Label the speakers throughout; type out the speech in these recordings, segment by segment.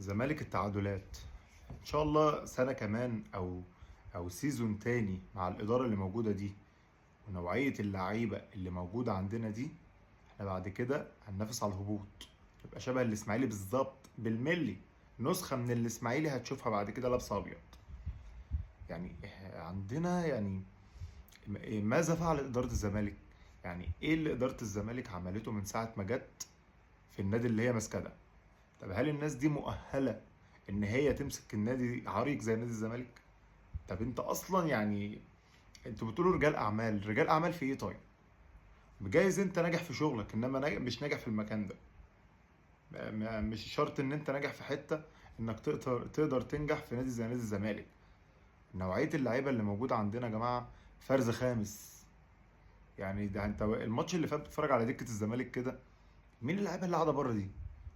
Speaker 1: زمالك التعادلات ان شاء الله سنة كمان او سيزون تاني مع الادارة اللي موجودة دي ونوعية اللعيبة اللي موجودة عندنا دي. احنا بعد كده هننافس على الهبوط، يبقى شبه الاسماعيلي بالظبط بالملي. نسخة من الاسماعيلي هتشوفها بعد كده لابسة ابيض. يعني عندنا يعني ماذا فعل ادارة الزمالك؟ يعني ايه اللي ادارة الزمالك عملته من ساعة ما جت في النادي اللي هي ماسكاه ده؟ طب هل الناس دي مؤهلة ان هي تمسك النادي عريق زي نادي الزمالك؟ طب انت اصلا يعني انتوا بتقولوا رجال اعمال، رجال اعمال في ايه طيب؟ جايز انت ناجح في شغلك انما مش ناجح في المكان ده. مش شرط ان انت ناجح في حتة انك تقدر تنجح في نادي زي نادي الزمالك. نوعية اللعيبة اللي موجودة عندنا يا جماعة فرز خامس. يعني ده انت الماتش اللي فات بتتفرج على دكة الزمالك كده، مين اللعيبة اللي قاعدة بره دي؟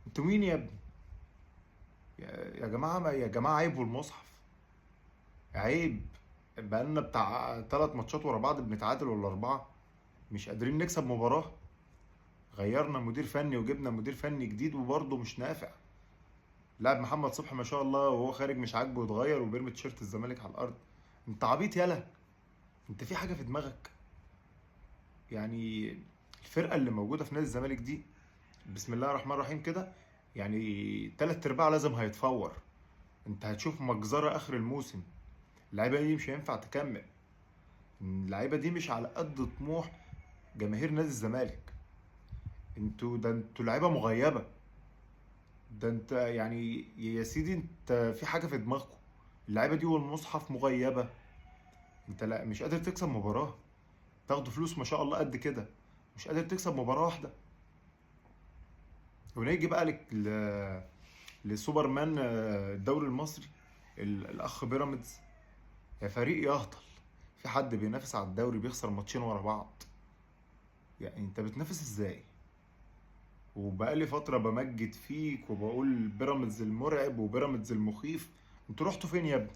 Speaker 1: انتوا مين يا ابني؟ يا جماعة، يا جماعة عيب والمصحف. عيب. بقالنا بتاع 3 ماتشات ورا بعض بنتعادل ولا 4، مش قادرين نكسب مباراة. غيرنا مدير فني وجبنا مدير فني جديد وبرضه مش نافع. لاعب محمد صبحي ما شاء الله وهو خارج مش عاجبه يتغير وبيرمي تيشيرت الزمالك على الأرض. انت عبيط يالا؟ انت في حاجة في دماغك؟ يعني الفرقة اللي موجودة في نادي الزمالك دي بسم الله الرحمن الرحيم كده، يعني 3/4 لازم هيتفور. انت هتشوف مجزرة آخر الموسم. اللعيبة دي مش هينفع تكمل. اللعيبه دي مش على قد طموح جماهير نادي الزمالك. انتوا لعيبه مغيبه. ده انت يعني يا سيدي انت في حاجه في دماغكم. اللعيبه دي والمصحف مغيبه. انت لا مش قادر تكسب مباراه. تاخدوا فلوس ما شاء الله قد كده، مش قادر تكسب مباراه واحده. ونيجي بقى لسوبرمان الدوري المصري، الاخ بيراميدز. يا فريق يهطل، في حد بينافس على الدوري بيخسر ماتشين ورا بعض؟ يعني انت بتنافس ازاي؟ وبقالي فترة بمجد فيك وبقول بيراميدز المرعب وبيراميدز المخيف. انتوا رحتوا فين يا ابني؟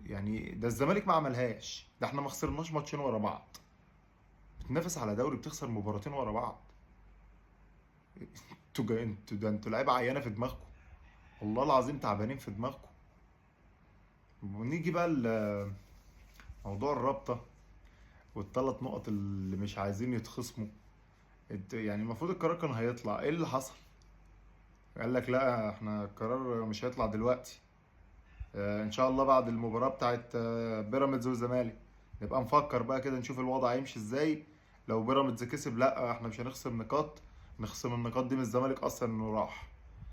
Speaker 1: يعني ده الزمالك ما عملهاش، ده احنا ما خسرناش ماتشين ورا بعض. بتنافس على دوري بتخسر مباراتين ورا بعض. انتوا لعيبة عيانة في دماغكم. والله العظيم تعبانين في دماغكم. ونيجي بقى لموضوع الرابطة وال3 نقط اللي مش عايزين يتخصموا. يعني المفروض القرار كان هيطلع، ايه اللي حصل؟ قال لك لا احنا القرار مش هيطلع دلوقتي. ان شاء الله بعد المباراة بتاعت بيراميدز والزمالك نبقى نفكر بقى كده نشوف الوضع هيمشي ازاي. لو بيراميدز كسب لا احنا مش هنخصم نقاط، نخصم النقاط دي من الزمالك اصلا انه راح.